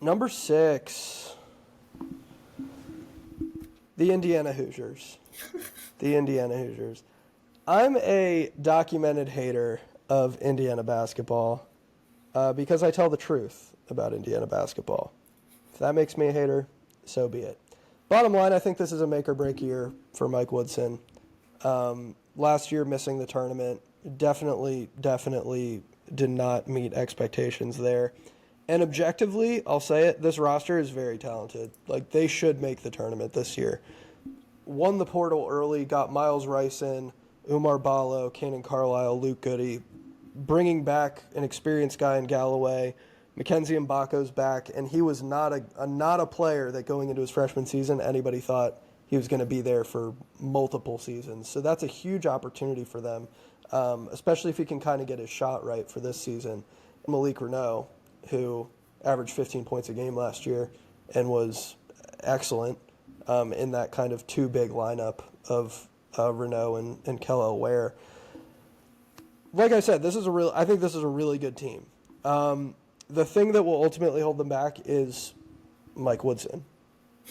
Number 6, the Indiana Hoosiers. The Indiana Hoosiers. I'm a documented hater of Indiana basketball because I tell the truth about Indiana basketball. If that makes me a hater, so be it. Bottom line, I think this is a make or break year for Mike Woodson. Last year, missing the tournament, definitely did not meet expectations there. And objectively, I'll say it, this roster is very talented. Like, they should make the tournament this year. Won the portal early, got Miles Rice in, Umar Ballo, Kanan Carlisle, Luke Goody, bringing back an experienced guy in Galloway. Mackenzie Mbako's back, and he was not a player that going into his freshman season anybody thought he was going to be there for multiple seasons. So that's a huge opportunity for them, especially if he can kind of get his shot right for this season. Malik Renault, who averaged 15 points a game last year and was excellent in that kind of two big lineup of Renault and Kellel Ware. Like I said, I think this is a really good team. The thing that will ultimately hold them back is Mike Woodson.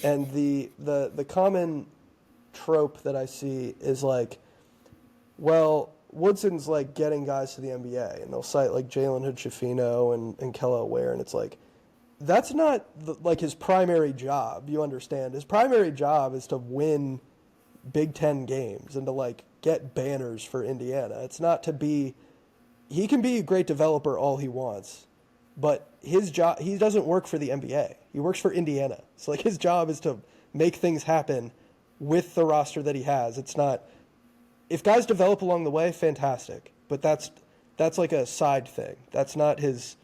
And the common trope that I see is like, well, Woodson's like getting guys to the NBA, and they'll cite like Jalen Hood-Schifino and Kellel Ware, and it's like, that's not like his primary job. You understand? His primary job is to win Big Ten games and to like get banners for Indiana. It's not to be. He can be a great developer all he wants, but his job, he doesn't work for the NBA. He works for Indiana. So like his job is to make things happen with the roster that he has. It's not, if guys develop along the way, fantastic. But that's like a side thing. That's not his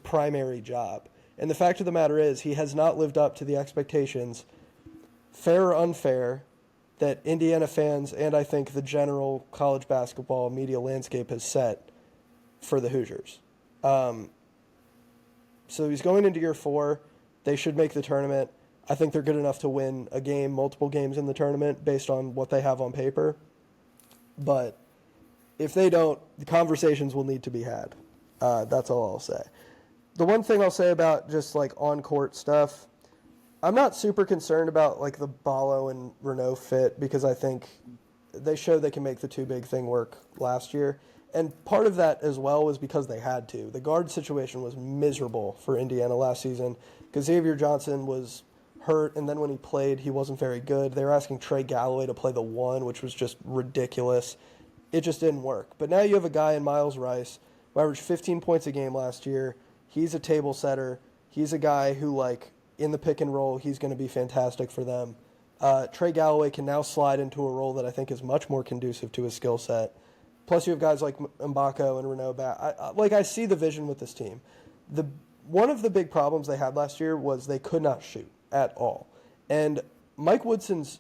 primary job. And the fact of the matter is, he has not lived up to the expectations, fair or unfair, that Indiana fans and I think the general college basketball media landscape has set for the Hoosiers. So he's going into year 4. They should make the tournament. I think they're good enough to win a game, multiple games in the tournament based on what they have on paper. But if they don't, the conversations will need to be had. That's all I'll say. The one thing I'll say about just like on-court stuff, I'm not super concerned about like the Ballo and Renault fit because I think they showed they can make the two big thing work last year. And part of that as well was because they had to. The guard situation was miserable for Indiana last season because Xavier Johnson was hurt, and then when he played, he wasn't very good. They were asking Trey Galloway to play the 1, which was just ridiculous. It just didn't work. But now you have a guy in Miles Rice who averaged 15 points a game last year. He's a table setter. He's a guy who, like, in the pick and roll, he's going to be fantastic for them. Trey Galloway can now slide into a role that I think is much more conducive to his skill set. Plus, you have guys like Mbako and Renault back. I see the vision with this team. One of the big problems they had last year was they could not shoot at all. And Mike Woodson's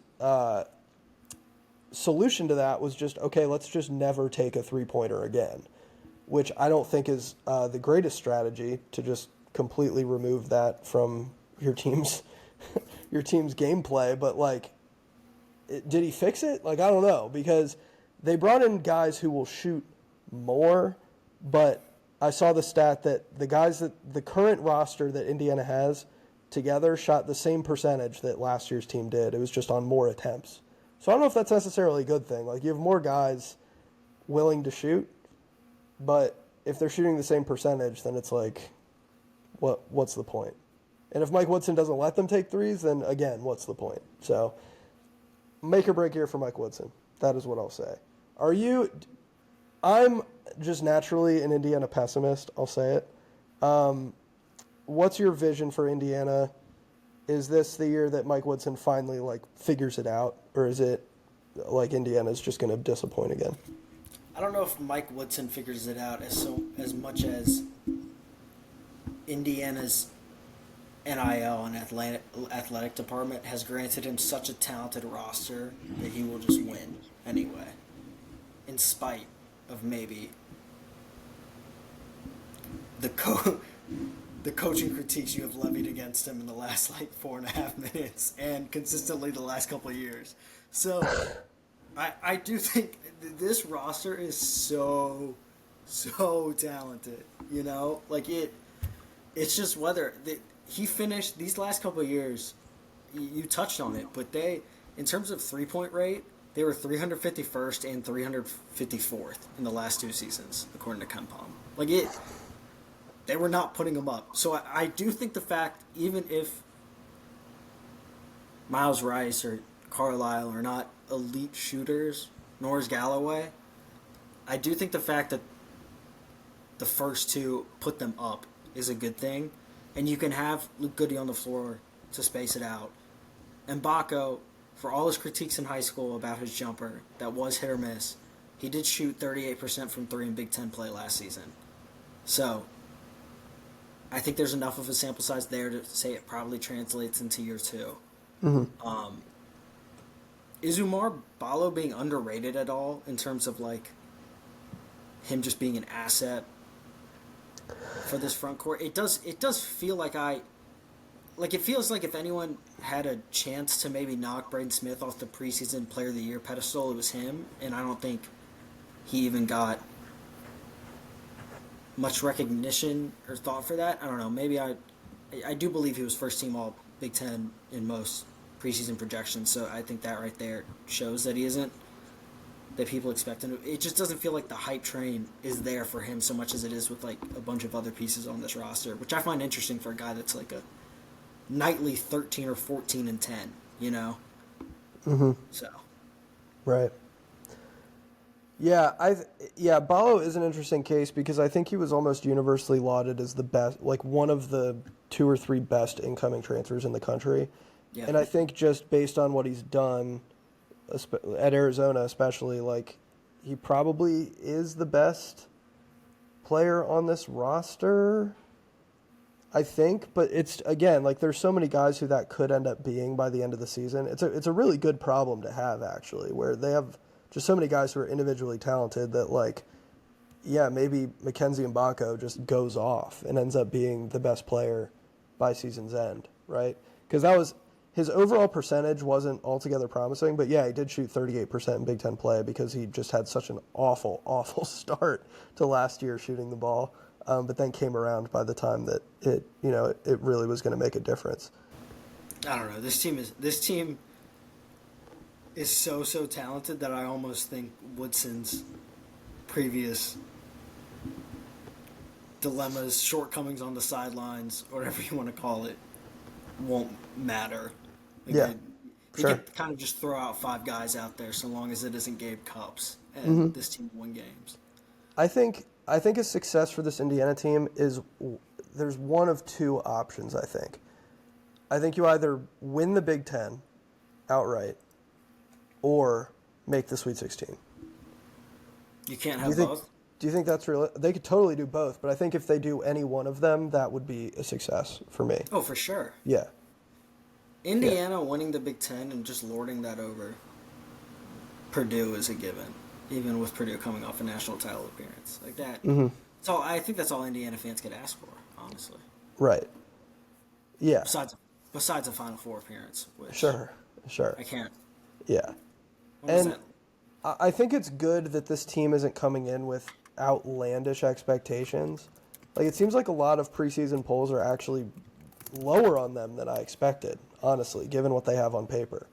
solution to that was just, okay, let's just never take a three-pointer again, which I don't think is the greatest strategy to just completely remove that from your team's gameplay. But, like, did he fix it? Like, I don't know, because they brought in guys who will shoot more, but I saw the stat that the current roster that Indiana has together shot the same percentage that last year's team did. It was just on more attempts. So I don't know if that's necessarily a good thing. Like, you have more guys willing to shoot, but if they're shooting the same percentage, then it's like, what's the point? And if Mike Woodson doesn't let them take threes, then again, what's the point? So make or break here for Mike Woodson. That is what I'll say. I'm just naturally an Indiana pessimist, I'll say it. What's your vision for Indiana? Is this the year that Mike Woodson finally like figures it out, or is it like Indiana's just going to disappoint again? I don't know if Mike Woodson figures it out as much as Indiana's NIL and athletic department has granted him such a talented roster that he will just win anyway, in spite of maybe the coaching critiques you have levied against him in the last like 4.5 minutes and consistently the last couple of years. So I do think this roster is so talented, you know, like it's just whether he finished these last couple of years. You touched on it, but in terms of 3-point rate, they were 351st and 354th in the last 2 seasons, according to KenPom. They were not putting them up. So I do think the fact, even if Miles Rice or Carlisle are not elite shooters, nor is Galloway, I do think the fact that the first two put them up is a good thing. And you can have Luke Goody on the floor to space it out. And Baco, for all his critiques in high school about his jumper, that was hit or miss, he did shoot 38% from 3 in Big Ten play last season. So, I think there's enough of a sample size there to say it probably translates into year 2. Mm-hmm. Is Umar Ballo being underrated at all in terms of him just being an asset for this front court? It does feel like it feels like if anyone had a chance to maybe knock Braden Smith off the preseason Player of the Year pedestal, it was him, and I don't think he even got much recognition or thought for that. I don't know. Maybe I do believe he was first team All Big Ten in most preseason projections, so I think that right there shows that he isn't that people expect him to. It just doesn't feel like the hype train is there for him so much as it is with a bunch of other pieces on this roster, which I find interesting for a guy that's a nightly 13 or 14 and 10, Mm-hmm. So. Right. Yeah, Ballo is an interesting case because I think he was almost universally lauded as the best, one of the 2 or 3 best incoming transfers in the country. Yeah. And I think just based on what he's done at Arizona, especially, he probably is the best player on this roster, I think. But it's, again, there's so many guys who that could end up being by the end of the season. It's a really good problem to have, actually, where they have just so many guys who are individually talented that, maybe Mackenzie Mbako just goes off and ends up being the best player by season's end, right? Because that was his overall percentage wasn't altogether promising, but yeah, he did shoot 38% in Big Ten play because he just had such an awful, awful start to last year shooting the ball, but then came around by the time that it really was going to make a difference. I don't know. This team is so talented that I almost think Woodson's previous dilemmas, shortcomings on the sidelines, whatever you want to call it, won't matter. He could kind of just throw out 5 guys out there so long as it isn't Gabe Cups, and this team won games. I think a success for this Indiana team is there's one of 2 options, I think. I think you either win the Big Ten outright or make the Sweet 16. You can't have both? Do you think that's real? They could totally do both, but I think if they do any one of them, that would be a success for me. Oh, for sure. Yeah. Indiana winning the Big Ten and just lording that over Purdue is a given, even with Purdue coming off a national title appearance. Like that. Mm-hmm. So I think that's all Indiana fans could ask for, honestly. Right. Yeah. Besides a Final Four appearance. Which Sure. I can't. Yeah. And I think it's good that this team isn't coming in with outlandish expectations. It seems like a lot of preseason polls are actually lower on them than I expected, honestly, given what they have on paper.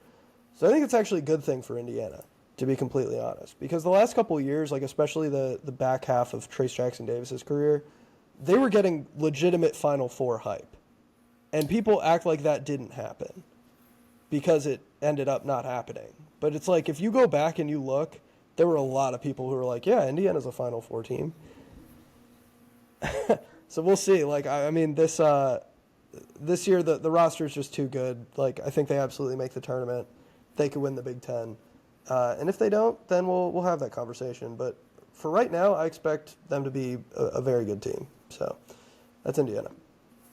So I think it's actually a good thing for Indiana, to be completely honest. Because the last couple of years, especially the back half of Trace Jackson Davis's career, they were getting legitimate Final Four hype. And people act like that didn't happen because it ended up not happening. But it's if you go back and you look, there were a lot of people who were like, yeah, Indiana's a Final Four team. So we'll see. This year the roster is just too good. I think they absolutely make the tournament. They could win the Big Ten. And if they don't, then we'll have that conversation. But for right now, I expect them to be a very good team. So that's Indiana.